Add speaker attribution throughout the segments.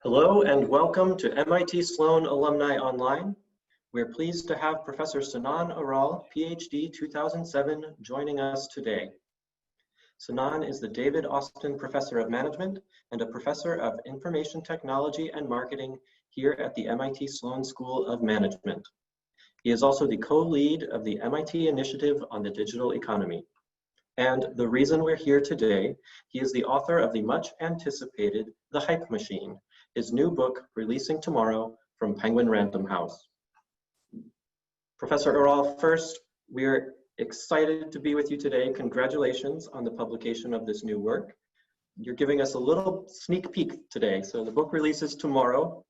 Speaker 1: Hello and welcome to MIT Sloan Alumni Online. We're pleased to have Professor Sinan Aral, PhD 2007, joining us today. Sinan is the David Austin Professor of Management and a Professor of Information Technology and Marketing here at the MIT Sloan School of Management. He is also the co-lead of the MIT Initiative on the Digital Economy. And the reason we're here today, he is the author of the much anticipated The Hype Machine, his new book releasing tomorrow from Penguin Random House. Professor Aral, first, we're excited to be with you today. Congratulations on the publication of this new work. You're giving us a little sneak peek today. So the book releases tomorrow.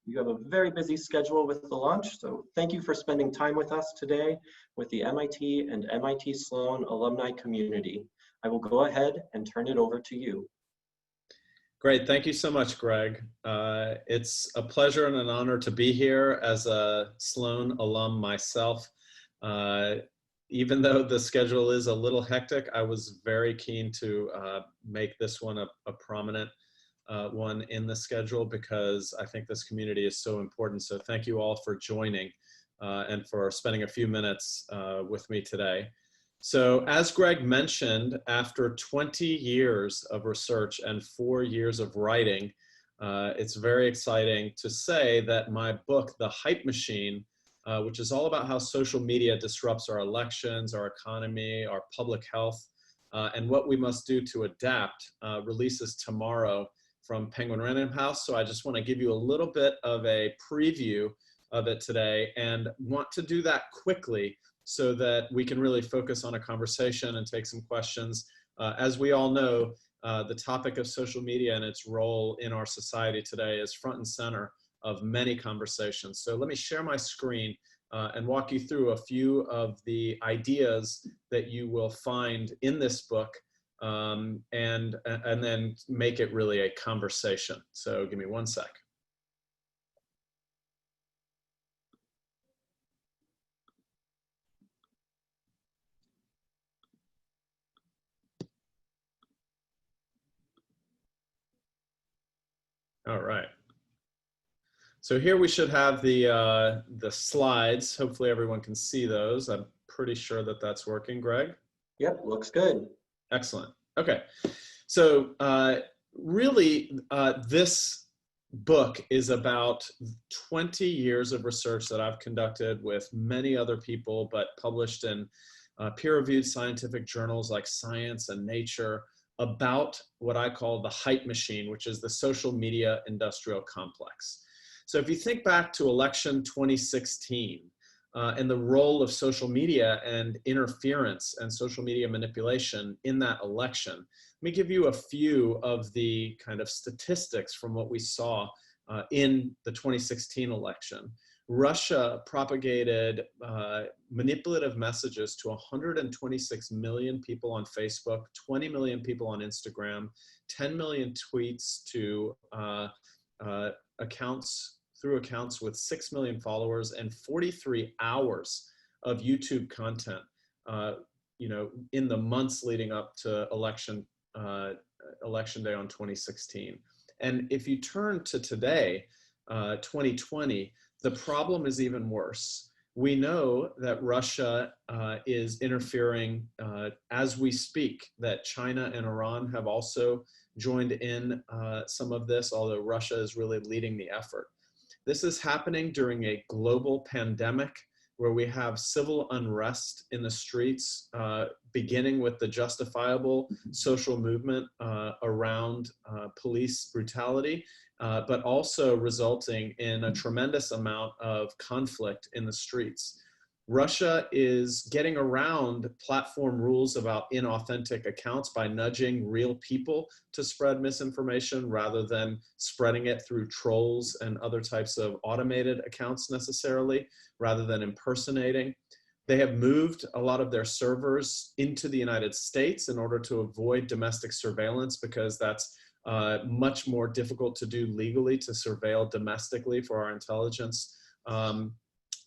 Speaker 1: You have a very busy schedule with the launch, so thank you for spending time with us today with the MIT and MIT Sloan alumni community. I will go ahead and turn it over to you.
Speaker 2: Great, thank you so much, Greg. It's a pleasure and an honor to be here as a Sloan alum myself. Even though the schedule is a little hectic, I was very keen to make this one a prominent one in the schedule because I think this community is so important. So thank you all for joining and for spending a few minutes with me today. So as Greg mentioned, after 20 years of research and 4 years of writing, it's very exciting to say that my book, The Hype Machine, which is all about how social media disrupts our elections, our economy, our public health, and what we must do to adapt, releases tomorrow from Penguin Random House. So I just want to give you a little bit of a preview of it today and want to do that quickly so that we can really focus on a conversation and take some questions. As we all know, the topic of social media and its role in our society today is front and center of many conversations. So let me share my screen and walk you through a few of the ideas that you will find in this book and then make it really a conversation. So give me one sec. All right. So here we should have the slides. Hopefully everyone can see those. I'm pretty sure that that's working, Greg.
Speaker 1: Yep, looks good.
Speaker 2: Excellent. Okay. So really, this book is about 20 years of research that I've conducted with many other people, but published in peer-reviewed scientific journals like Science and Nature about what I call the hype machine, which is the social media industrial complex. So if you think back to election 2016, and the role of social media and interference and social media manipulation in that election, let me give you a few of the kind of statistics from what we saw in the 2016 election. Russia propagated manipulative messages to 126 million people on Facebook, 20 million people on Instagram, 10 million tweets to accounts with 6 million followers, and 43 hours of YouTube content, in the months leading up to election day on 2016. And if you turn to today, 2020, the problem is even worse. We know that Russia is interfering as we speak, that China and Iran have also joined in some of this, although Russia is really leading the effort. This is happening during a global pandemic where we have civil unrest in the streets, beginning with the justifiable social movement around police brutality, but also resulting in a tremendous amount of conflict in the streets. Russia is getting around platform rules about inauthentic accounts by nudging real people to spread misinformation rather than spreading it through trolls and other types of automated accounts necessarily, rather than impersonating. They have moved a lot of their servers into the United States in order to avoid domestic surveillance because that's much more difficult to do legally, to surveil domestically for our intelligence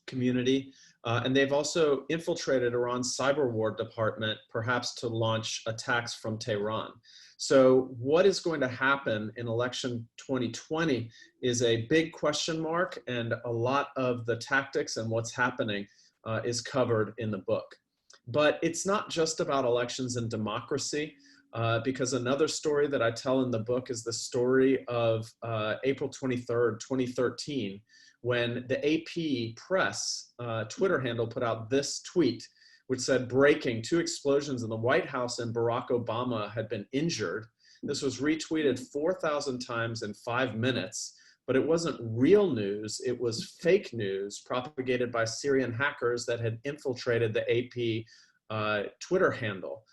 Speaker 2: community. And they've also infiltrated Iran's cyber war department, perhaps to launch attacks from Tehran. So what is going to happen in election 2020 is a big question mark, and a lot of the tactics and what's happening is covered in the book. But it's not just about elections and democracy, because another story that I tell in the book is the story of April 23rd, 2013, when the AP Press Twitter handle put out this tweet, which said, "Breaking, 2 explosions in the White House and Barack Obama had been injured." This was retweeted 4,000 times in 5 minutes, but it wasn't real news. It was fake news propagated by Syrian hackers that had infiltrated the AP Twitter handle.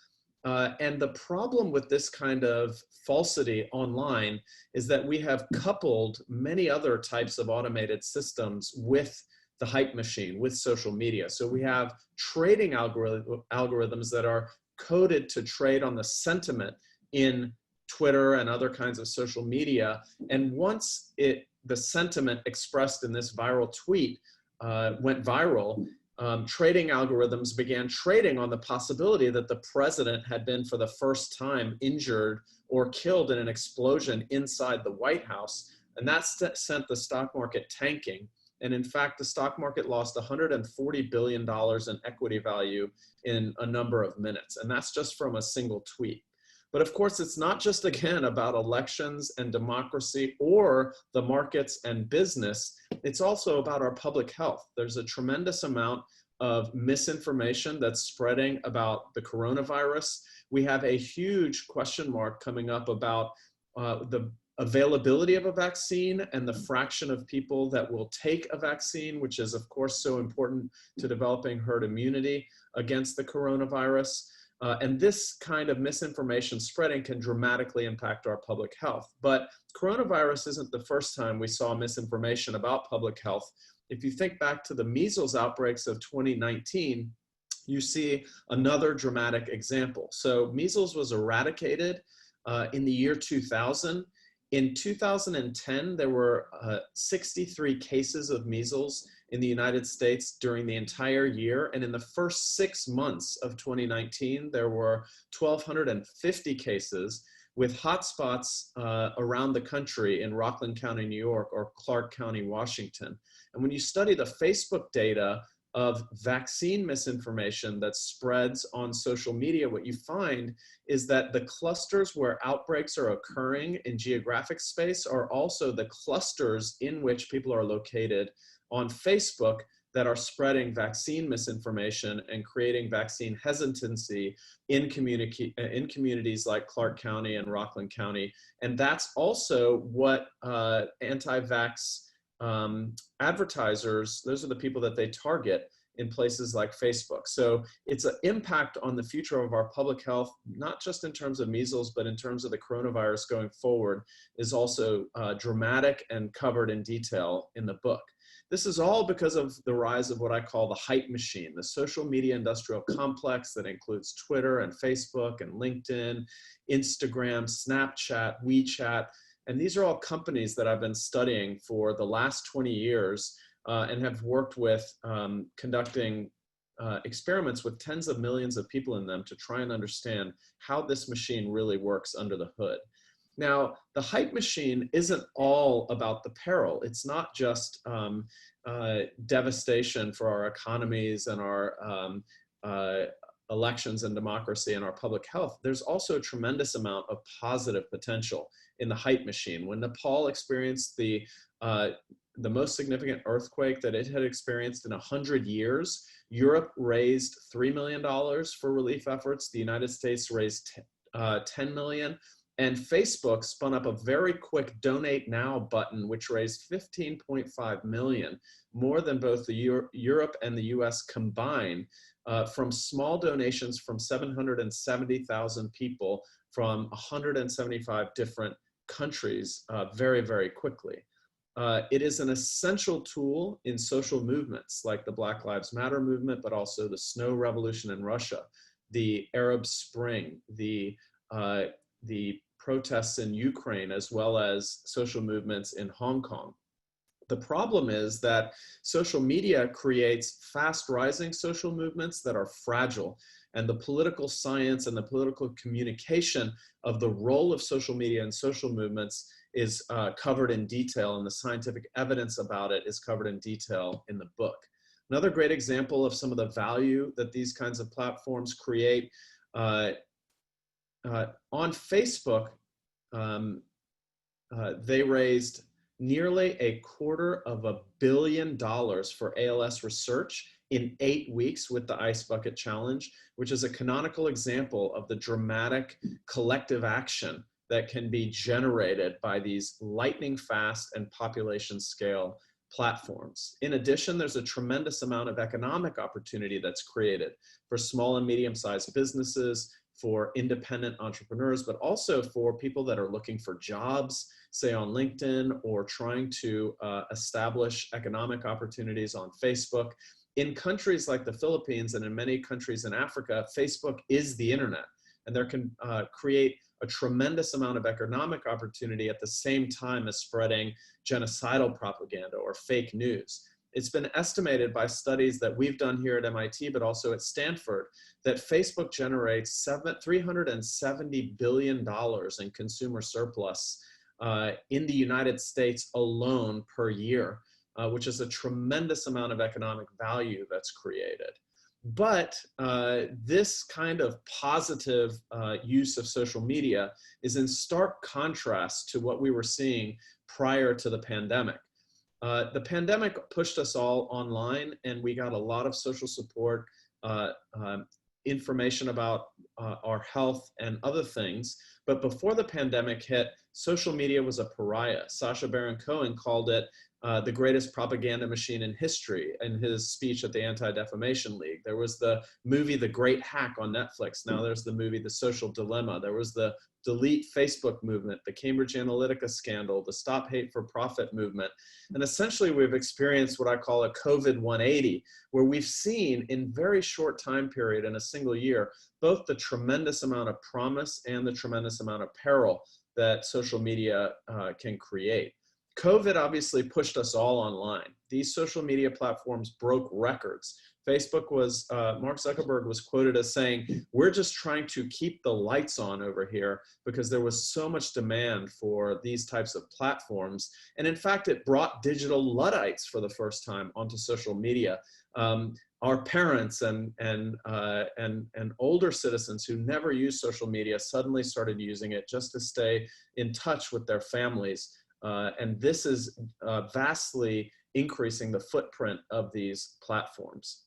Speaker 2: And the problem with this kind of falsity online is that we have coupled many other types of automated systems with the hype machine, with social media. So we have trading algorithms that are coded to trade on the sentiment in Twitter and other kinds of social media. And once the sentiment expressed in this viral tweet went viral, trading algorithms began trading on the possibility that the president had been for the first time injured or killed in an explosion inside the White House. And that sent the stock market tanking. And in fact, the stock market lost $140 billion in equity value in a number of minutes. And that's just from a single tweet. But of course, it's not just, again, about elections and democracy or the markets and business. It's also about our public health. There's a tremendous amount of misinformation that's spreading about the coronavirus. We have a huge question mark coming up about the availability of a vaccine and the fraction of people that will take a vaccine, which is, of course, so important to developing herd immunity against the coronavirus. And this kind of misinformation spreading can dramatically impact our public health. But coronavirus isn't the first time we saw misinformation about public health. If you think back to the measles outbreaks of 2019, you see another dramatic example. So measles was eradicated in the year 2000. In 2010, there were 63 cases of measles in the United States during the entire year. And in the first 6 months of 2019, there were 1,250 cases, with hotspots around the country in Rockland County, New York, or Clark County, Washington. And when you study the Facebook data of vaccine misinformation that spreads on social media, what you find is that the clusters where outbreaks are occurring in geographic space are also the clusters in which people are located on Facebook that are spreading vaccine misinformation and creating vaccine hesitancy in communities like Clark County and Rockland County. And that's also what anti-vax advertisers, those are the people that they target in places like Facebook. So it's an impact on the future of our public health, not just in terms of measles, but in terms of the coronavirus going forward, is also dramatic and covered in detail in the book. This is all because of the rise of what I call the hype machine, the social media industrial complex that includes Twitter and Facebook and LinkedIn, Instagram, Snapchat, WeChat. And these are all companies that I've been studying for the last 20 years and have worked with conducting experiments with tens of millions of people in them to try and understand how this machine really works under the hood. Now, the hype machine isn't all about the peril. It's not just devastation for our economies and our elections and democracy and our public health. There's also a tremendous amount of positive potential in the hype machine. When Nepal experienced the most significant earthquake that it had experienced in 100 years, Europe raised $3 million for relief efforts. The United States raised $10 million. And Facebook spun up a very quick donate now button, which raised $15.5 million, more than both the Europe and the US combined, from small donations from 770,000 people from 175 different countries very, very quickly. It is an essential tool in social movements like the Black Lives Matter movement, but also the Snow Revolution in Russia, the Arab Spring, the protests in Ukraine, as well as social movements in Hong Kong. The problem is that social media creates fast rising social movements that are fragile, and the political science and the political communication of the role of social media and social movements is covered in detail, and the scientific evidence about it is covered in detail in the book. Another great example of some of the value that these kinds of platforms create, on Facebook, they raised nearly $250 million for ALS research in 8 weeks with the Ice Bucket Challenge, which is a canonical example of the dramatic collective action that can be generated by these lightning fast and population scale platforms. In addition, there's a tremendous amount of economic opportunity that's created for small and medium-sized businesses, for independent entrepreneurs, but also for people that are looking for jobs, say on LinkedIn, or trying to establish economic opportunities on Facebook. In countries like the Philippines and in many countries in Africa, Facebook is the internet, and there can create a tremendous amount of economic opportunity at the same time as spreading genocidal propaganda or fake news. It's been estimated by studies that we've done here at MIT, but also at Stanford, that Facebook generates $370 billion in consumer surplus in the United States alone per year, which is a tremendous amount of economic value that's created. But this kind of positive use of social media is in stark contrast to what we were seeing prior to the pandemic. The pandemic pushed us all online, and we got a lot of social support, information about our health and other things. But before the pandemic hit, social media was a pariah. Sacha Baron Cohen called it the greatest propaganda machine in history in his speech at the Anti-Defamation League. There was the movie The Great Hack on Netflix. Now there's the movie The Social Dilemma. There was the Delete Facebook movement, the Cambridge Analytica scandal, the Stop Hate for Profit movement. And essentially we've experienced what I call a COVID 180, where we've seen in very short time period in a single year, both the tremendous amount of promise and the tremendous amount of peril that social media can create. COVID obviously pushed us all online. These social media platforms broke records. Facebook was, Mark Zuckerberg was quoted as saying, "We're just trying to keep the lights on over here," because there was so much demand for these types of platforms. And in fact, it brought digital Luddites for the first time onto social media. Our parents and older citizens who never used social media suddenly started using it just to stay in touch with their families. And this is vastly increasing the footprint of these platforms.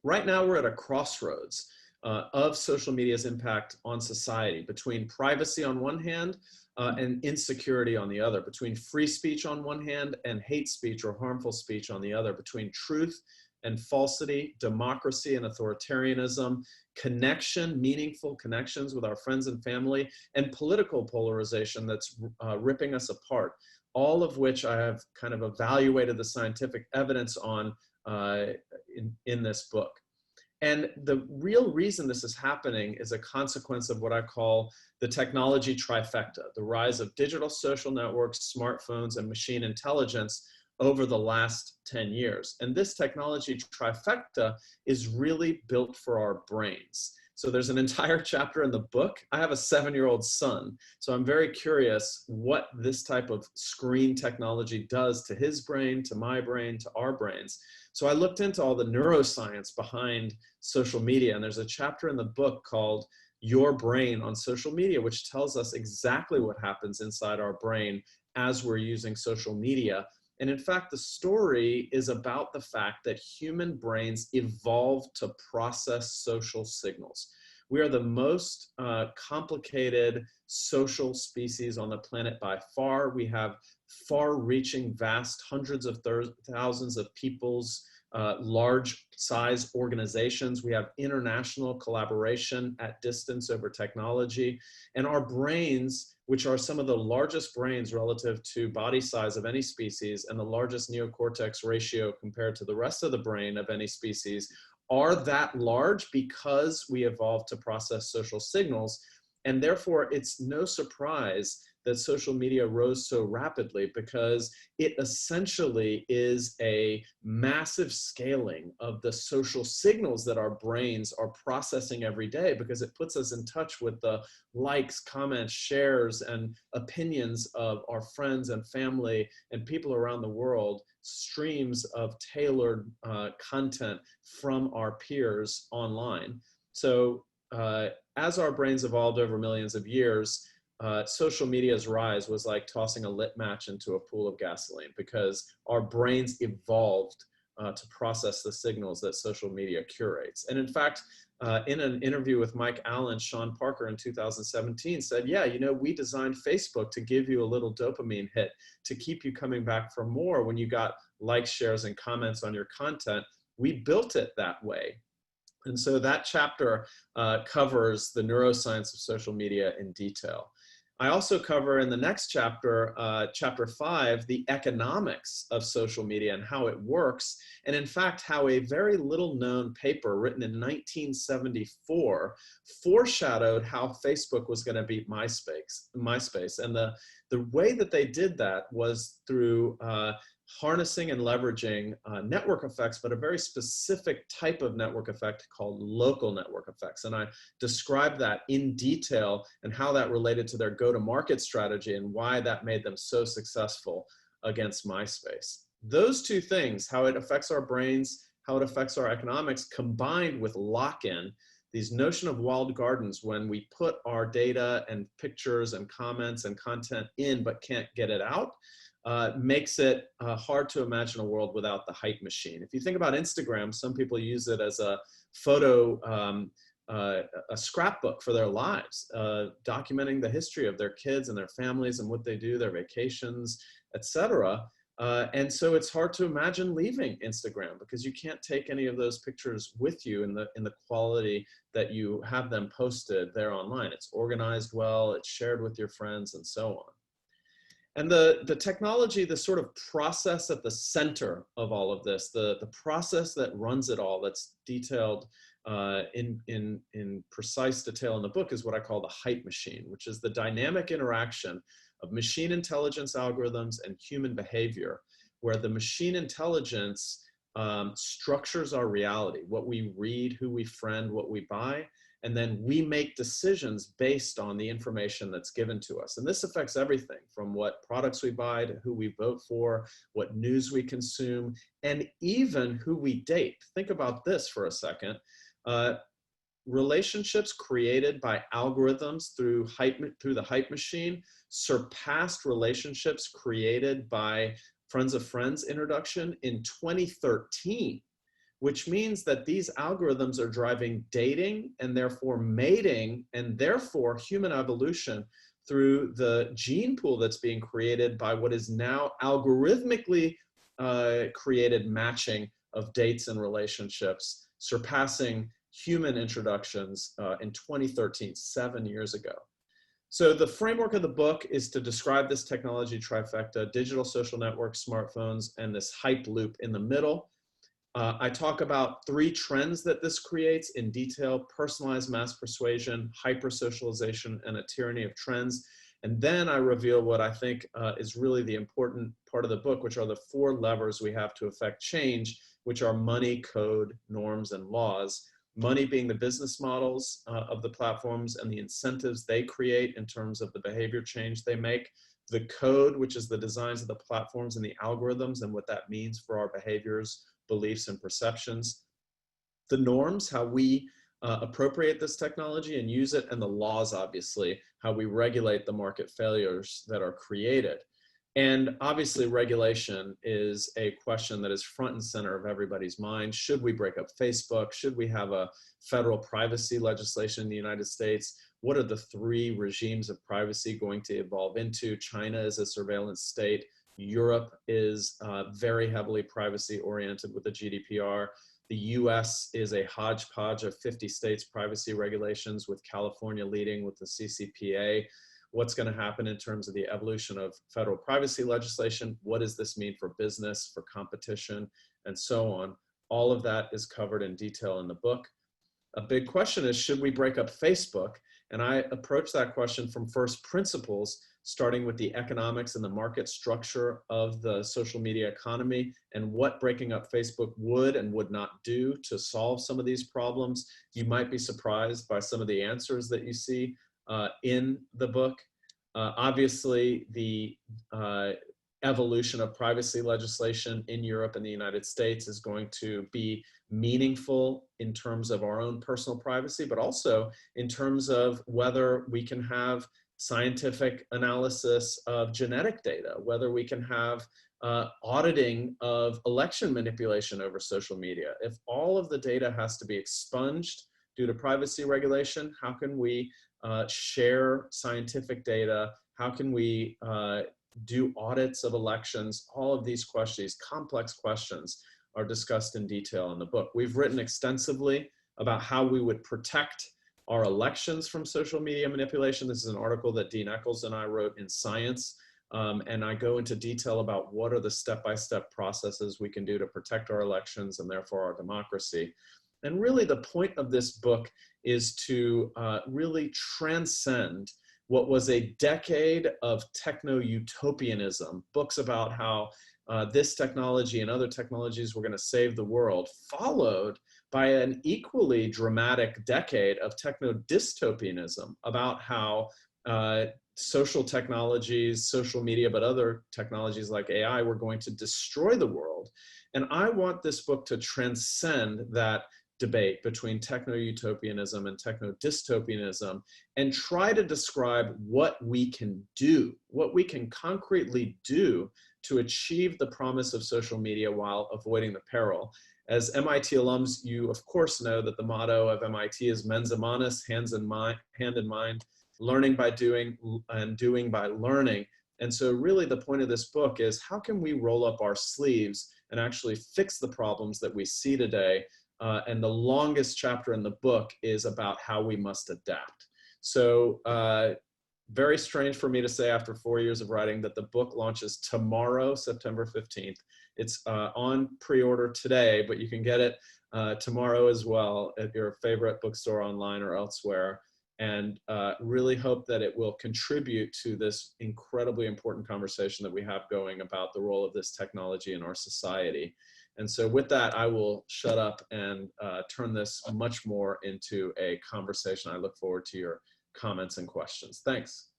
Speaker 2: Right now, we're at a crossroads of social media's impact on society, between privacy on one hand and insecurity on the other, between free speech on one hand and hate speech or harmful speech on the other, between truth and falsity, democracy and authoritarianism, connection, meaningful connections with our friends and family, and political polarization that's ripping us apart, all of which I have kind of evaluated the scientific evidence on in this book. And the real reason this is happening is a consequence of what I call the technology trifecta, the rise of digital social networks, smartphones, and machine intelligence over the last 10 years. And this technology trifecta is really built for our brains. So there's an entire chapter in the book. I have a 7-year-old son, so I'm very curious what this type of screen technology does to his brain, to my brain, to our brains. So I looked into all the neuroscience behind social media, and there's a chapter in the book called Your Brain on Social Media, which tells us exactly what happens inside our brain as we're using social media. And in fact, the story is about the fact that human brains evolved to process social signals. We are the most complicated social species on the planet by far. We have far-reaching, vast, hundreds of thousands of people's large-size organizations. We have international collaboration at distance over technology. And our brains, which are some of the largest brains relative to body size of any species and the largest neocortex ratio compared to the rest of the brain of any species, are that large because we evolved to process social signals. And therefore, it's no surprise that social media rose so rapidly, because it essentially is a massive scaling of the social signals that our brains are processing every day, because it puts us in touch with the likes, comments, shares, and opinions of our friends and family and people around the world, streams of tailored content from our peers online. So as our brains evolved over millions of years, social media's rise was like tossing a lit match into a pool of gasoline, because our brains evolved to process the signals that social media curates. And in fact, in an interview with Mike Allen, Sean Parker in 2017 said, yeah, you know, we designed Facebook to give you a little dopamine hit to keep you coming back for more when you got likes, shares, and comments on your content. We built it that way. And so that chapter covers the neuroscience of social media in detail. I also cover in the next chapter, chapter 5, the economics of social media and how it works. And in fact, how a very little known paper written in 1974 foreshadowed how Facebook was going to beat MySpace. And the way that they did that was through harnessing and leveraging network effects, but a very specific type of network effect called local network effects. And I described that in detail and how that related to their go-to-market strategy and why that made them so successful against MySpace. Those two things, how it affects our brains, how it affects our economics, combined with lock-in, these notion of walled gardens, when we put our data and pictures and comments and content in but can't get it out, makes it hard to imagine a world without the hype machine. If you think about Instagram, some people use it as a photo, a scrapbook for their lives, documenting the history of their kids and their families and what they do, their vacations, etc. And so it's hard to imagine leaving Instagram, because you can't take any of those pictures with you in the quality that you have them posted there online. It's organized well, it's shared with your friends, and so on. And the technology, the sort of process at the center of all of this, the process that runs it all, that's detailed in precise detail in the book, is what I call the hype machine, which is the dynamic interaction of machine intelligence algorithms and human behavior, where the machine intelligence structures our reality, what we read, who we friend, what we buy, and then we make decisions based on the information that's given to us. And this affects everything from what products we buy to who we vote for, what news we consume, and even who we date. Think about this for a second. Relationships created by algorithms through the hype machine surpassed relationships created by friends of friends introduction in 2013. Which means that these algorithms are driving dating and therefore mating and therefore human evolution through the gene pool that's being created by what is now algorithmically created matching of dates and relationships, surpassing human introductions in 2013, 7 years ago. So the framework of the book is to describe this technology trifecta: digital social networks, smartphones, and this hype loop in the middle. I talk about 3 trends that this creates in detail: personalized mass persuasion, hypersocialization, and a tyranny of trends. And then I reveal what I think is really the important part of the book, which are the 4 levers we have to affect change, which are money, code, norms, and laws. Money being the business models of the platforms and the incentives they create in terms of the behavior change they make. The code, which is the designs of the platforms and the algorithms and what that means for our behaviors, beliefs, and perceptions. The norms, how we appropriate this technology and use it, and the laws, obviously, how we regulate the market failures that are created. And obviously, regulation is a question that is front and center of everybody's mind. Should we break up Facebook? Should we have a federal privacy legislation in the United States? What are the 3 regimes of privacy going to evolve into? China is a surveillance state. Europe is very heavily privacy oriented with the GDPR. The US is a hodgepodge of 50 states' privacy regulations, with California leading with the CCPA. What's going to happen in terms of the evolution of federal privacy legislation? What does this mean for business, for competition, and so on? All of that is covered in detail in the book. A big question is, should we break up Facebook? And I approach that question from first principles starting with the economics and the market structure of the social media economy and what breaking up Facebook would and would not do to solve some of these problems. You might be surprised by some of the answers that you see in the book. Obviously, the evolution of privacy legislation in Europe and the United States is going to be meaningful in terms of our own personal privacy, but also in terms of whether we can have scientific analysis of genetic data, whether we can have auditing of election manipulation over social media. If all of the data has to be expunged due to privacy regulation, how can we share scientific data? How can we do audits of elections? All of these questions, these complex questions, are discussed in detail in the book. We've written extensively about how we would protect our elections from social media manipulation. This is an article that Dean Eccles and I wrote in Science, and I go into detail about what are the step-by-step processes we can do to protect our elections and therefore our democracy. And really the point of this book is to really transcend what was a decade of techno-utopianism, books about how this technology and other technologies were going to save the world, followed by an equally dramatic decade of techno-dystopianism about how social technologies, social media, but other technologies like AI were going to destroy the world. And I want this book to transcend that debate between techno-utopianism and techno-dystopianism and try to describe what we can do, what we can concretely do to achieve the promise of social media while avoiding the peril. As MIT alums, you of course know that the motto of MIT is mens humanis, hand in mind, learning by doing and doing by learning. And so really the point of this book is how can we roll up our sleeves and actually fix the problems that we see today. And the longest chapter in the book is about how we must adapt. So very strange for me to say after 4 years of writing that the book launches tomorrow, September 15th. It's on pre-order today, but you can get it tomorrow as well at your favorite bookstore online or elsewhere. And really hope that it will contribute to this incredibly important conversation that we have going about the role of this technology in our society. And so with that, I will shut up and turn this much more into a conversation. I look forward to your comments and questions. Thanks.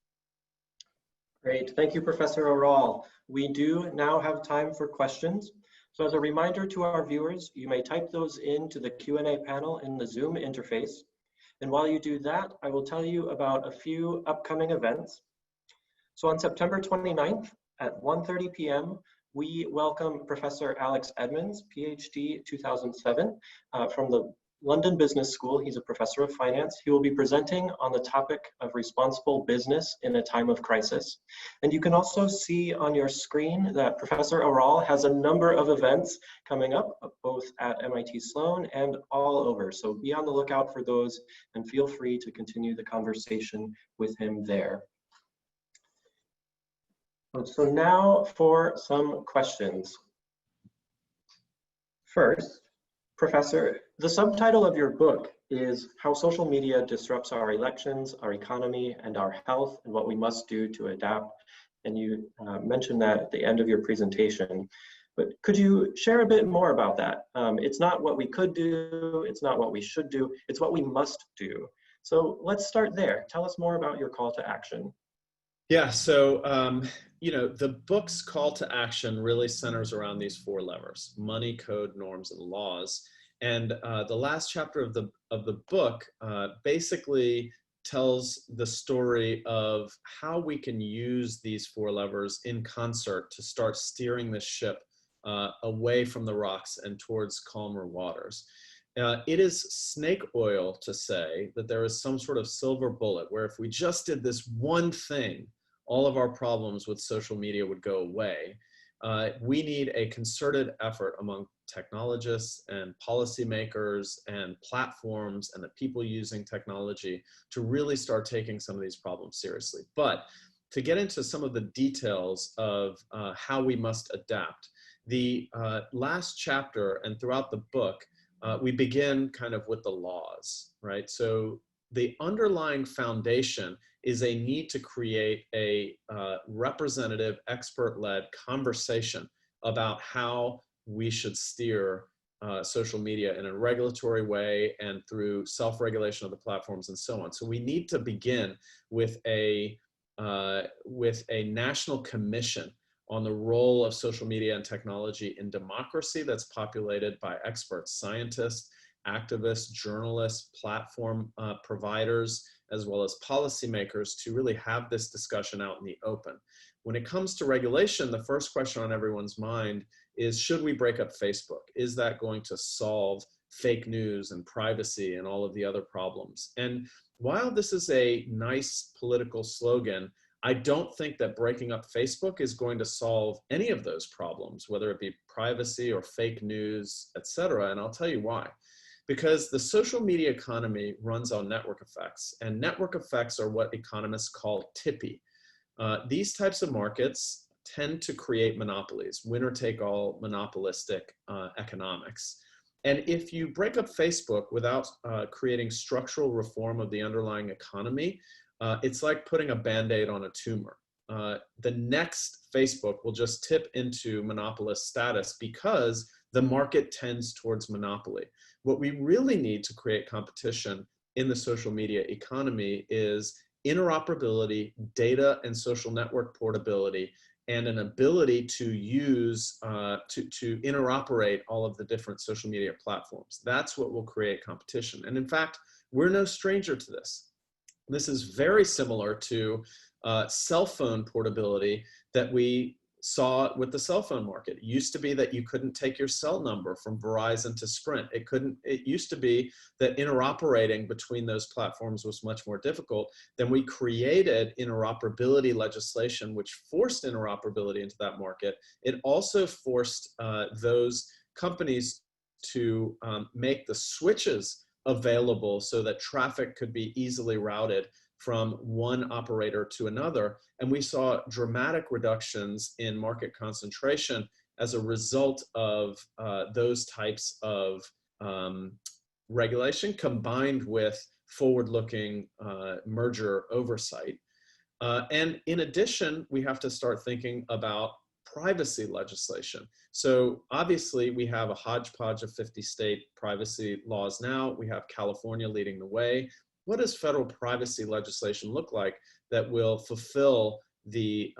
Speaker 1: Great, thank you, Professor Aral. We do now have time for questions. So as a reminder to our viewers, you may type those into the Q&A panel in the Zoom interface. And while you do that, I will tell you about a few upcoming events. So on September 29th at 1:30 p.m., we welcome Professor Alex Edmonds, PhD 2007, from the London Business School. He's a professor of finance. He will be presenting on the topic of responsible business in a time of crisis. And you can also see on your screen that Professor Aral has a number of events coming up, both at MIT Sloan and all over. So be on the lookout for those and feel free to continue the conversation with him there. So now for some questions. First, Professor, the subtitle of your book is How Social Media Disrupts Our Elections, Our Economy, and Our Health, and What We Must Do to Adapt. And you mentioned that at the end of your presentation. But could you share a bit more about that? It's not what we could do, it's not what we should do, it's what we must do. So let's start there. Tell us more about your call to action.
Speaker 2: Yeah, so you know, the book's call to action really centers around these four levers: money, code, norms, and laws. And the last chapter of the book basically tells the story of how we can use these four levers in concert to start steering the ship away from the rocks and towards calmer waters. It is snake oil to say that there is some sort of silver bullet where if we just did this one thing, all of our problems with social media would go away. We need a concerted effort among technologists and policymakers and platforms and the people using technology to really start taking some of these problems seriously. But to get into some of the details of how we must adapt, the last chapter and throughout the book, we begin kind of with the laws, right? So the underlying foundation is a need to create a representative, expert-led conversation about how we should steer social media in a regulatory way and through self-regulation of the platforms and so on. So we need to begin with a national commission on the role of social media and technology in democracy that's populated by experts, scientists, activists, journalists, platform providers, as well as policymakers to really have this discussion out in the open. When it comes to regulation, the first question on everyone's mind is, should we break up Facebook? Is that going to solve fake news and privacy and all of the other problems? And while this is a nice political slogan, I don't think that breaking up Facebook is going to solve any of those problems, whether it be privacy or fake news, et cetera. And I'll tell you why. Because the social media economy runs on network effects, and network effects are what economists call tippy. These types of markets tend to create monopolies, winner-take-all monopolistic economics. And if you break up Facebook without creating structural reform of the underlying economy, it's like putting a Band-Aid on a tumor. The next Facebook will just tip into monopolist status because the market tends towards monopoly. What we really need to create competition in the social media economy is interoperability, data and social network portability, and an ability to use, to interoperate all of the different social media platforms. That's what will create competition. And in fact, we're no stranger to this. This is very similar to cell phone portability that we saw with the cell phone market. It used to be that you couldn't take your cell number from Verizon to Sprint. It used to be that interoperating between those platforms was much more difficult. Then we created interoperability legislation, which forced interoperability into that market. It also forced those companies to make the switches available so that traffic could be easily routed from one operator to another. And we saw dramatic reductions in market concentration as a result of those types of regulation combined with forward-looking merger oversight. And in addition, we have to start thinking about privacy legislation. So obviously we have a hodgepodge of 50 state privacy laws now. We have California leading the way. What does federal privacy legislation look like that will fulfill the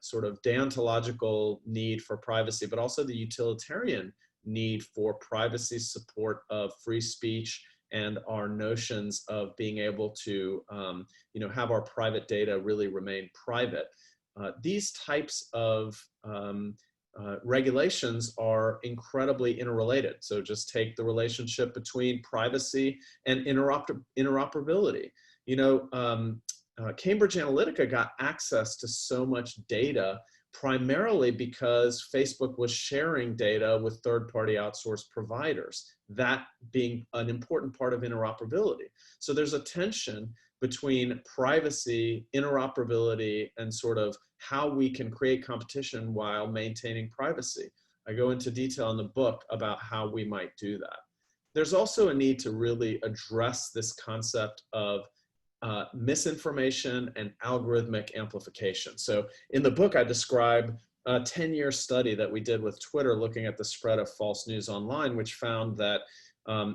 Speaker 2: sort of deontological need for privacy, but also the utilitarian need for privacy support of free speech and our notions of being able to have our private data really remain private? These types of regulations are incredibly interrelated. So just take the relationship between privacy and interoperability. Cambridge Analytica got access to so much data primarily because Facebook was sharing data with third-party outsourced providers, that being an important part of interoperability. So there's a tension between privacy, interoperability, and sort of how we can create competition while maintaining privacy. I go into detail in the book about how we might do that. There's also a need to really address this concept of misinformation and algorithmic amplification. So in the book, I describe a 10-year study that we did with Twitter looking at the spread of false news online, which found that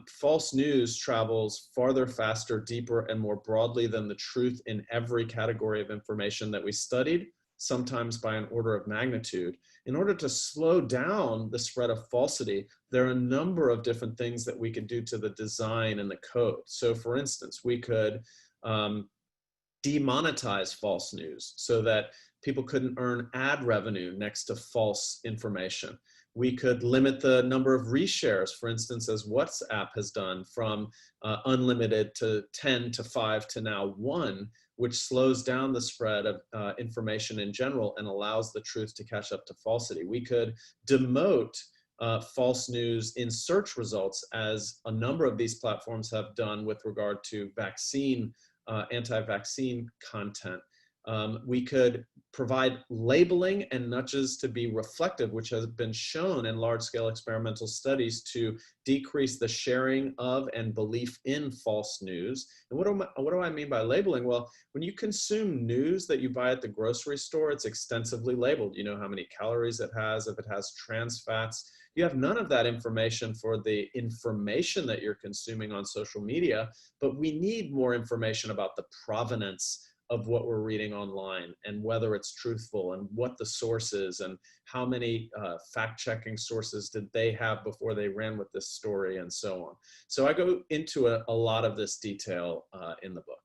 Speaker 2: false news travels farther, faster, deeper, and more broadly than the truth in every category of information that we studied, sometimes by an order of magnitude. In order to slow down the spread of falsity, there are a number of different things that we could do to the design and the code. So for instance, we could demonetize false news so that people couldn't earn ad revenue next to false information. We could limit the number of reshares, for instance, as WhatsApp has done, from unlimited to 10 to 5 to now 1, which slows down the spread of information in general and allows the truth to catch up to falsity. We could demote false news in search results, as a number of these platforms have done with regard to anti-vaccine content. We could provide labeling and nudges to be reflective, which has been shown in large-scale experimental studies to decrease the sharing of and belief in false news. And what do I mean by labeling? Well, when you consume news that you buy at the grocery store, it's extensively labeled. You know how many calories it has, if it has trans fats. You have none of that information for the information that you're consuming on social media, but we need more information about the provenance of what we're reading online and whether it's truthful and what the source is and how many fact-checking sources did they have before they ran with this story and so on. So I go into a lot of this detail in the book.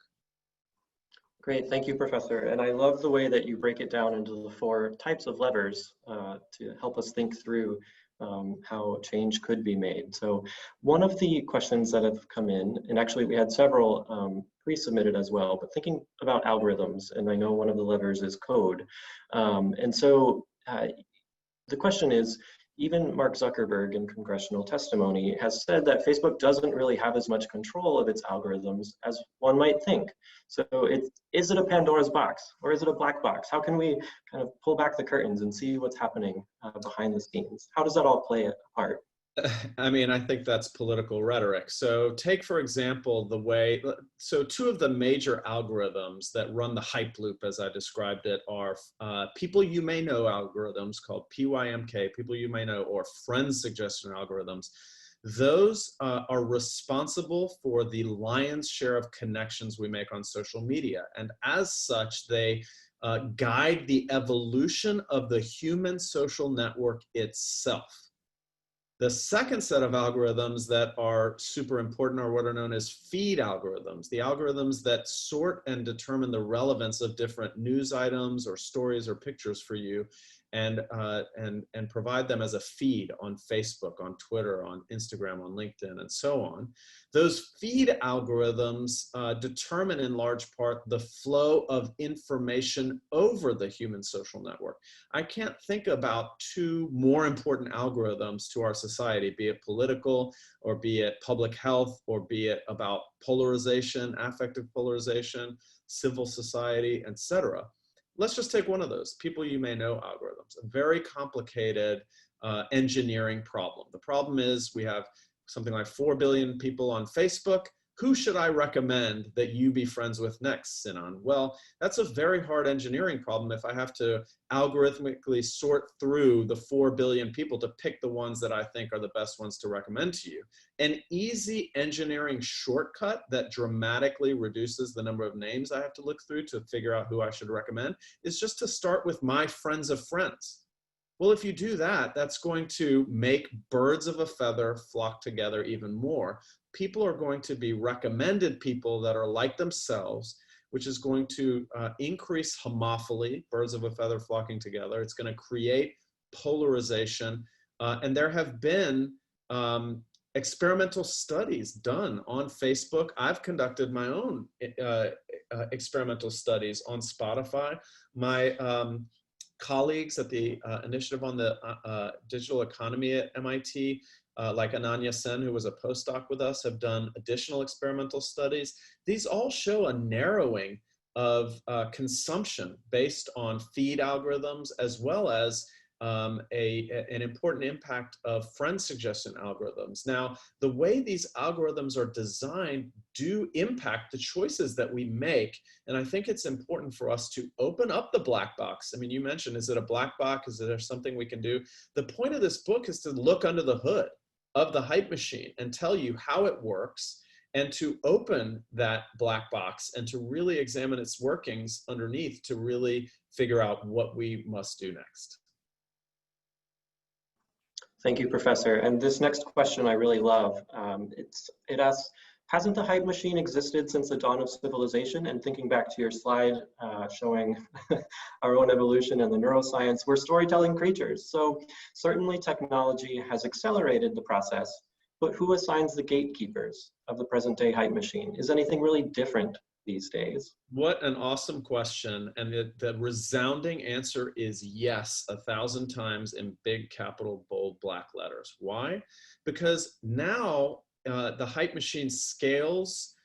Speaker 1: Great, thank you, Professor. And I love the way that you break it down into the 4 types of levers to help us think through how change could be made. So one of the questions that have come in, and actually we had several pre-submitted as well, but thinking about algorithms, and I know one of the levers is code. And so the question is, even Mark Zuckerberg in congressional testimony has said that Facebook doesn't really have as much control of its algorithms as one might think. So is it a Pandora's box or is it a black box? How can we kind of pull back the curtains and see what's happening behind the scenes? How does that all play a part?
Speaker 2: I mean, I think that's political rhetoric. So take, for example, the way, so 2 of the major algorithms that run the hype loop, as I described it, are people you may know algorithms called PYMK, people you may know, or friend suggestion algorithms. Those are responsible for the lion's share of connections we make on social media. And as such, they guide the evolution of the human social network itself. The second set of algorithms that are super important are what are known as feed algorithms, the algorithms that sort and determine the relevance of different news items or stories or pictures for you and provide them as a feed on Facebook, on Twitter, on Instagram, on LinkedIn, and so on. Those feed algorithms determine in large part the flow of information over the human social network. I can't think about 2 more important algorithms to our society, be it political or be it public health or be it about polarization, affective polarization, civil society, etc. Let's just take one of those, people you may know algorithms, a very complicated engineering problem. The problem is we have something like 4 billion people on Facebook. Who should I recommend that you be friends with next, Sinan? Well, that's a very hard engineering problem if I have to algorithmically sort through the 4 billion people to pick the ones that I think are the best ones to recommend to you. An easy engineering shortcut that dramatically reduces the number of names I have to look through to figure out who I should recommend is just to start with my friends of friends. Well, if you do that, that's going to make birds of a feather flock together even more. People are going to be recommended people that are like themselves, which is going to increase homophily, birds of a feather flocking together. It's going to create polarization. And there have been experimental studies done on Facebook. I've conducted my own experimental studies on Spotify. My colleagues at the Initiative on the Digital Economy at MIT, like Ananya Sen, who was a postdoc with us, have done additional experimental studies. These all show a narrowing of consumption based on feed algorithms, as well as an important impact of friend suggestion algorithms. Now, the way these algorithms are designed do impact the choices that we make. And I think it's important for us to open up the black box. I mean, you mentioned, is it a black box? Is there something we can do? The point of this book is to look under the hood of the hype machine and tell you how it works, and to open that black box and to really examine its workings underneath to really figure out what we must do next.
Speaker 1: Thank you, Professor. And this next question I really love. It asks, hasn't the hype machine existed since the dawn of civilization? And thinking back to your slide showing our own evolution and the neuroscience, we're storytelling creatures. So certainly technology has accelerated the process, but who assigns the gatekeepers of the present day hype machine? Is anything really different these days?
Speaker 2: What an awesome question. And the resounding answer is yes, 1,000 times in big, capital, bold, black letters. Why? Because now the hype machine scales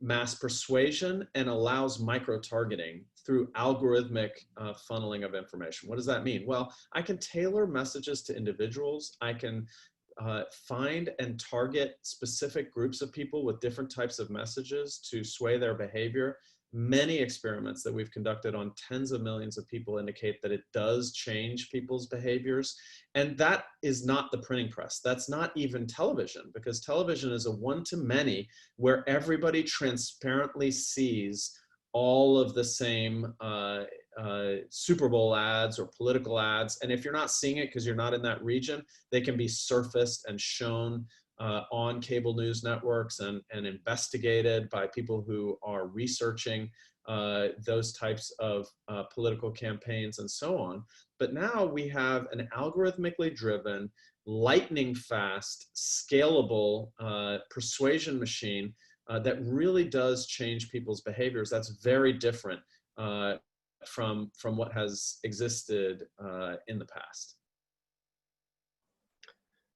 Speaker 2: mass persuasion and allows micro-targeting through algorithmic funneling of information. What does that mean? Well, I can tailor messages to individuals. I can find and target specific groups of people with different types of messages to sway their behavior. Many experiments that we've conducted on tens of millions of people indicate that it does change people's behaviors. And that is not the printing press. That's not even television, because television is a one-to-many where everybody transparently sees all of the same Super Bowl ads or political ads. And if you're not seeing it because you're not in that region, they can be surfaced and shown on cable news networks and investigated by people who are researching those types of political campaigns and so on. But now we have an algorithmically driven, lightning fast, scalable persuasion machine that really does change people's behaviors. That's very different from what has existed in the past.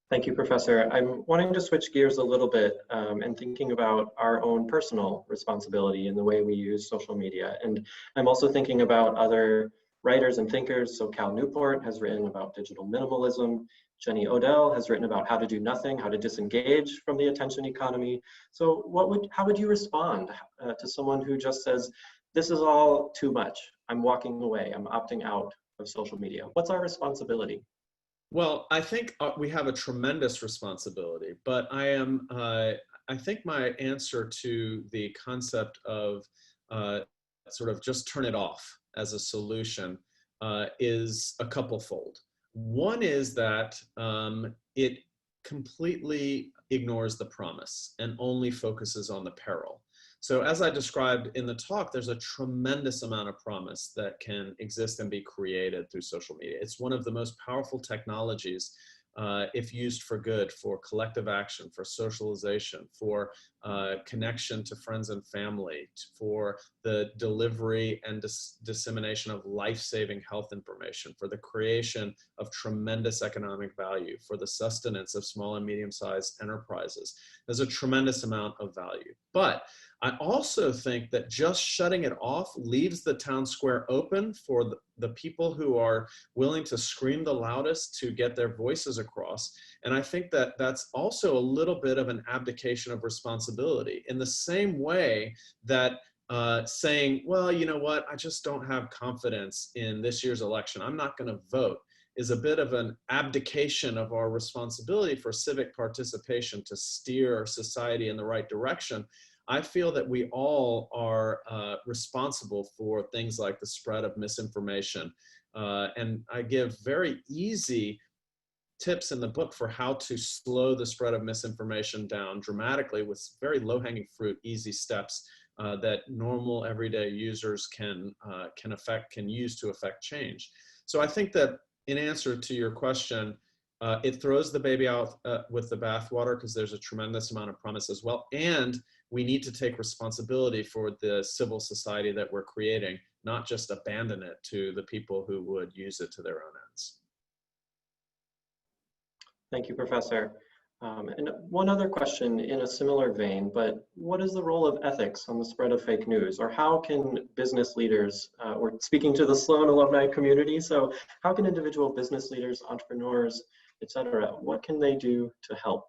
Speaker 1: Thank you, Professor. I'm wanting to switch gears a little bit and thinking about our own personal responsibility in the way we use social media. And I'm also thinking about other writers and thinkers. So Cal Newport has written about digital minimalism. Jenny Odell has written about how to do nothing, how to disengage from the attention economy. So how would you respond to someone who just says, this is all too much, I'm walking away, I'm opting out of social media? What's our responsibility?
Speaker 2: Well, I think we have a tremendous responsibility, but I think my answer to the concept of sort of just turn it off as a solution is a couple-fold. One is that it completely ignores the promise and only focuses on the peril. So as I described in the talk, there's a tremendous amount of promise that can exist and be created through social media. It's one of the most powerful technologies if used for good, for collective action, for socialization, for connection to friends and family, for the delivery and dissemination of life-saving health information, for the creation of tremendous economic value, for the sustenance of small and medium-sized enterprises. There's a tremendous amount of value. But I also think that just shutting it off leaves the town square open for the people who are willing to scream the loudest to get their voices across. And I think that that's also a little bit of an abdication of responsibility, in the same way that saying, well, you know what, I just don't have confidence in this year's election, I'm not going to vote, is a bit of an abdication of our responsibility for civic participation to steer society in the right direction. I feel that we all are responsible for things like the spread of misinformation. And I give very easy tips in the book for how to slow the spread of misinformation down dramatically with very low-hanging fruit, easy steps that normal everyday users can use to affect change. So I think that in answer to your question, it throws the baby out with the bathwater, because there's a tremendous amount of promise as well. And we need to take responsibility for the civil society that we're creating, not just abandon it to the people who would use it to their own ends.
Speaker 1: Thank you, Professor. And one other question in a similar vein, but what is the role of ethics on the spread of fake news? Or how can business leaders, we're speaking to the Sloan alumni community, so how can individual business leaders, entrepreneurs, etc., what can they do to help?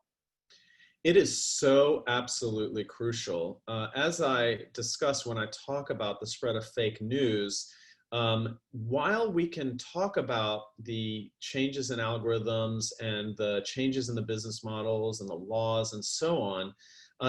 Speaker 2: It is so absolutely crucial. As I discuss when I talk about the spread of fake news, while we can talk about the changes in algorithms and the changes in the business models and the laws and so on,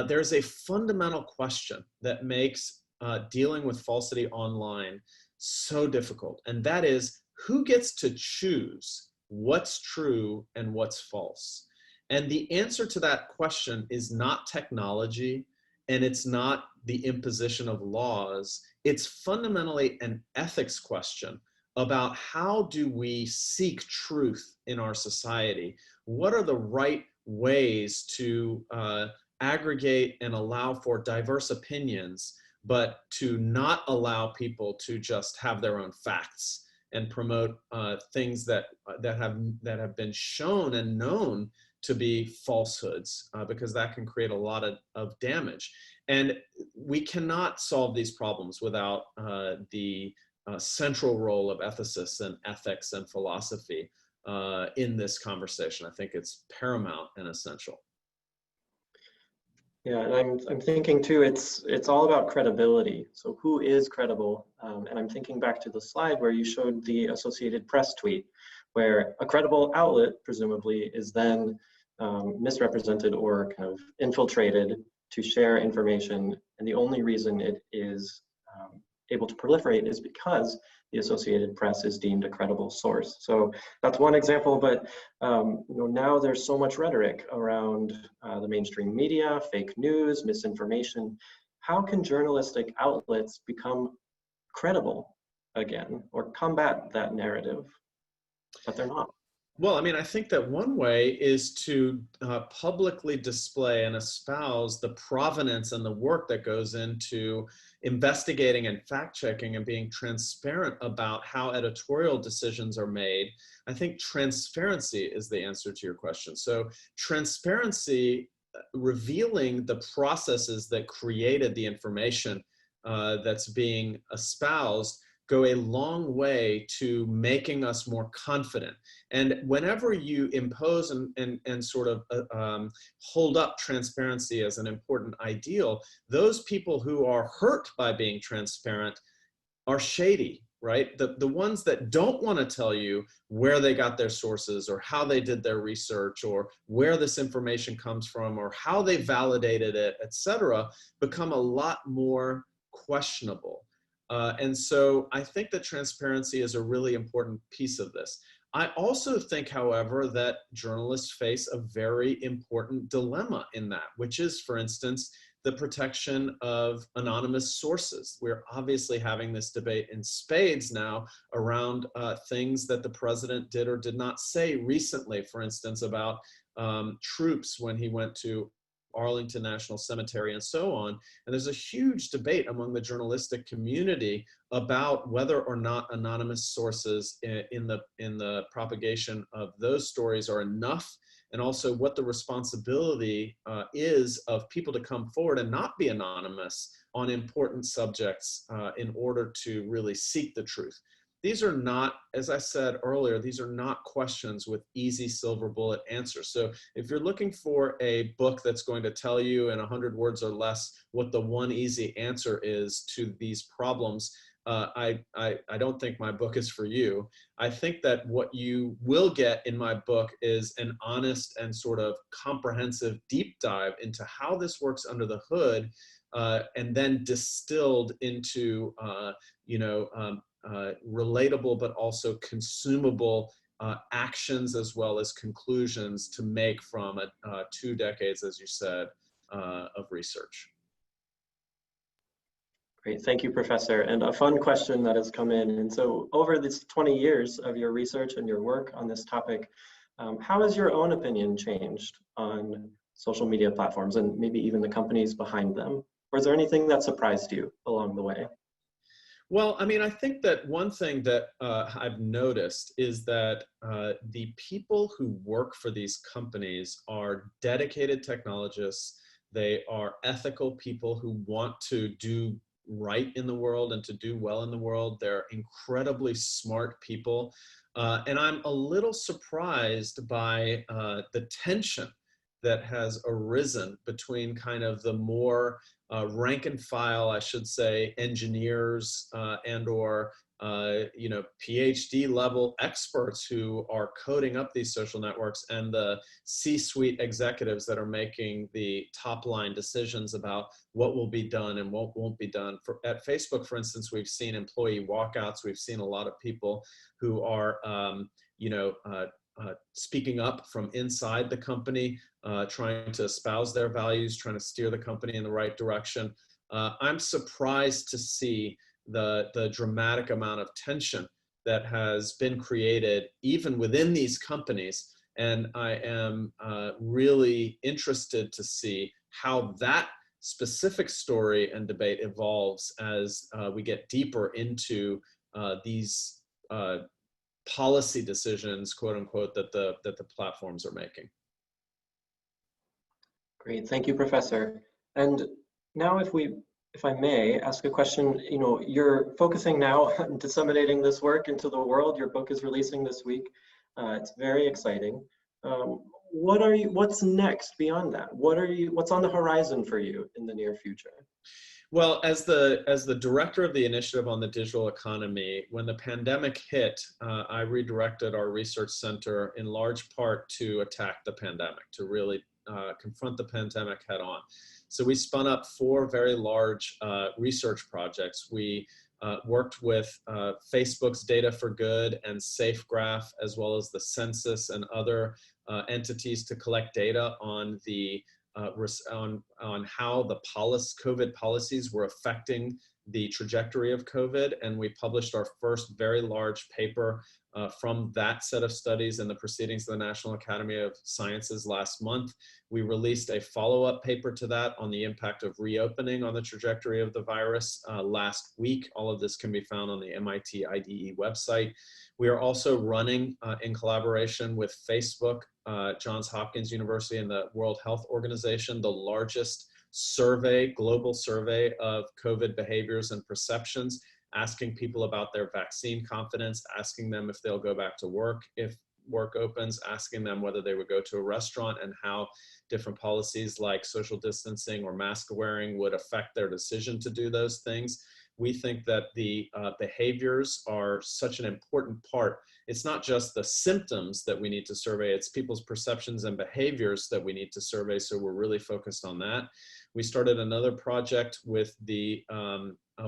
Speaker 2: there's a fundamental question that makes dealing with falsity online so difficult. And that is, who gets to choose what's true and what's false? And the answer to that question is not technology, and it's not the imposition of laws. It's fundamentally an ethics question about how do we seek truth in our society? What are the right ways to aggregate and allow for diverse opinions, but to not allow people to just have their own facts and promote things that have been shown and known to be falsehoods, because that can create a lot of damage. And we cannot solve these problems without the central role of ethicists and ethics and philosophy in this conversation. I think it's paramount and essential.
Speaker 1: Yeah, and I'm thinking too, it's all about credibility. So who is credible? And I'm thinking back to the slide where you showed the Associated Press tweet, where a credible outlet presumably is then misrepresented or kind of infiltrated to share information, and the only reason it is able to proliferate is because the Associated Press is deemed a credible source. So that's one example, but now there's so much rhetoric around the mainstream media, fake news, misinformation. How can journalistic outlets become credible again, or combat that narrative that they're not?
Speaker 2: Well, I mean, I think that one way is to publicly display and espouse the provenance and the work that goes into investigating and fact-checking and being transparent about how editorial decisions are made. I think transparency is the answer to your question. So transparency, revealing the processes that created the information that's being espoused, go a long way to making us more confident. And whenever you impose and sort of hold up transparency as an important ideal, those people who are hurt by being transparent are shady, right? The ones that don't want to tell you where they got their sources or how they did their research or where this information comes from or how they validated it, et cetera, become a lot more questionable. And so I think that transparency is a really important piece of this. I also think, however, that journalists face a very important dilemma in that, which is, for instance, the protection of anonymous sources. We're obviously having this debate in spades now around things that the president did or did not say recently, for instance, about troops when he went to Arlington National Cemetery and so on. And there's a huge debate among the journalistic community about whether or not anonymous sources in the propagation of those stories are enough, and also what the responsibility is of people to come forward and not be anonymous on important subjects in order to really seek the truth. These are not, as I said earlier, these are not questions with easy silver bullet answers. So if you're looking for a book that's going to tell you in 100 words or less what the one easy answer is to these problems, I don't think my book is for you. I think that what you will get in my book is an honest and sort of comprehensive deep dive into how this works under the hood, and then distilled into, relatable but also consumable actions as well as conclusions to make from 2 decades, as you said, of research.
Speaker 1: Great, thank you, Professor. And a fun question that has come in. And so over this 20 years of your research and your work on this topic, how has your own opinion changed on social media platforms and maybe even the companies behind them? Or is there anything that surprised you along the way?
Speaker 2: Well, I mean, I think that one thing that I've noticed is that the people who work for these companies are dedicated technologists. They are ethical people who want to do right in the world and to do well in the world. They're incredibly smart people. And I'm a little surprised by the tension that has arisen between kind of the more rank and file, I should say, engineers and or PhD level experts who are coding up these social networks, and the C-suite executives that are making the top line decisions about what will be done and what won't be done. At Facebook, for instance, we've seen employee walkouts. We've seen a lot of people who are speaking up from inside the company, trying to espouse their values, trying to steer the company in the right direction. I'm surprised to see the dramatic amount of tension that has been created even within these companies. And I am really interested to see how that specific story and debate evolves as we get deeper into these policy decisions, quote unquote, that the platforms are making.
Speaker 1: Great, thank you, Professor. And now if I may ask a question, you're focusing now on disseminating this work into the world. Your book is releasing this week. It's very exciting. What's next beyond that? What's on the horizon for you in the near future?
Speaker 2: Well, as the director of the initiative on the digital economy, when the pandemic hit, I redirected our research center in large part to attack the pandemic, to really confront the pandemic head on. So we spun up 4 very large research projects. We worked with Facebook's Data for Good and SafeGraph, as well as the census and other entities to collect data on on how the COVID policies were affecting the trajectory of COVID. And we published our first very large paper from that set of studies in the Proceedings of the National Academy of Sciences last month. We released a follow-up paper to that on the impact of reopening on the trajectory of the virus last week. All of this can be found on the MIT IDE website. We are also running in collaboration with Facebook, Johns Hopkins University, and the World Health Organization, the largest global survey of COVID behaviors and perceptions, asking people about their vaccine confidence, asking them if they'll go back to work if work opens, asking them whether they would go to a restaurant, and how different policies like social distancing or mask wearing would affect their decision to do those things. We think that the behaviors are such an important part. It's not just the symptoms that we need to survey, it's people's perceptions and behaviors that we need to survey, so we're really focused on that. We started another project with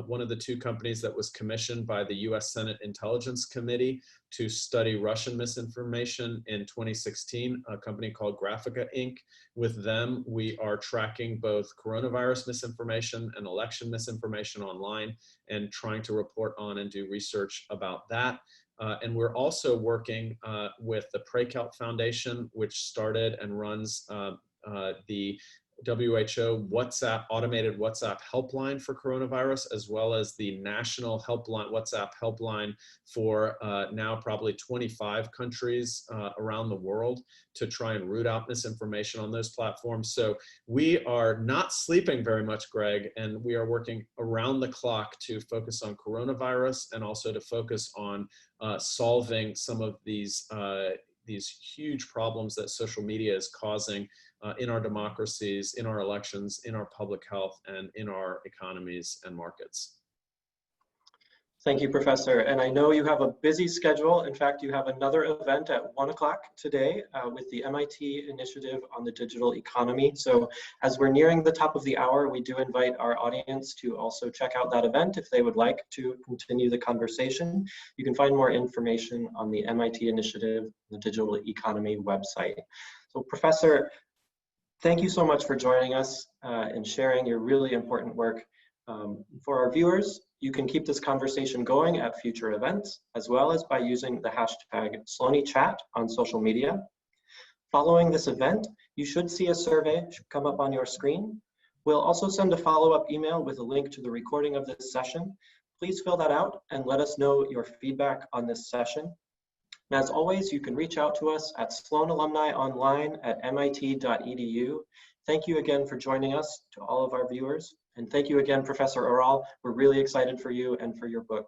Speaker 2: one of the 2 companies that was commissioned by the US Senate Intelligence Committee to study Russian misinformation in 2016, a company called Graphica Inc. With them, we are tracking both coronavirus misinformation and election misinformation online and trying to report on and do research about that. And we're also working with the Prekout Foundation, which started and runs the WHO automated WhatsApp helpline for coronavirus, as well as the national WhatsApp helpline for now probably 25 countries around the world to try and root out misinformation on those platforms. So we are not sleeping very much, Greg, and we are working around the clock to focus on coronavirus and also to focus on solving some of these huge problems that social media is causing in our democracies, in our elections, in our public health, and in our economies and markets.
Speaker 1: Thank you, Professor. And I know you have a busy schedule. In fact, you have another event at 1 o'clock today with the MIT Initiative on the Digital Economy. So as we're nearing the top of the hour, we do invite our audience to also check out that event if they would like to continue the conversation. You can find more information on the MIT Initiative, the Digital Economy website. So Professor, thank you so much for joining us and sharing your really important work. For our viewers, you can keep this conversation going at future events, as well as by using the hashtag SloanieChat on social media. Following this event, you should see a survey come up on your screen. We'll also send a follow-up email with a link to the recording of this session. Please fill that out and let us know your feedback on this session. And as always, you can reach out to us at Sloan Alumni online at mit.edu. Thank you again for joining us, to all of our viewers. And thank you again, Professor Aral. We're really excited for you and for your book.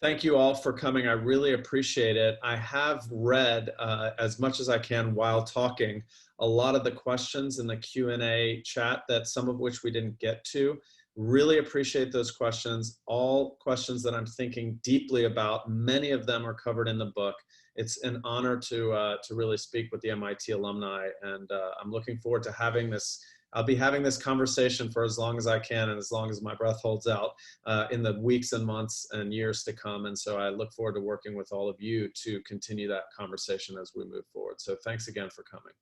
Speaker 2: Thank you all for coming. I really appreciate it. I have read as much as I can while talking a lot of the questions in the Q&A chat, that some of which we didn't get to. Really appreciate those questions, all questions that I'm thinking deeply about. Many of them are covered in the book. It's an honor to really speak with the MIT alumni, and I'm looking forward to having this. I'll be having this conversation for as long as I can and as long as my breath holds out in the weeks and months and years to come. And so I look forward to working with all of you to continue that conversation as we move forward. So thanks again for coming.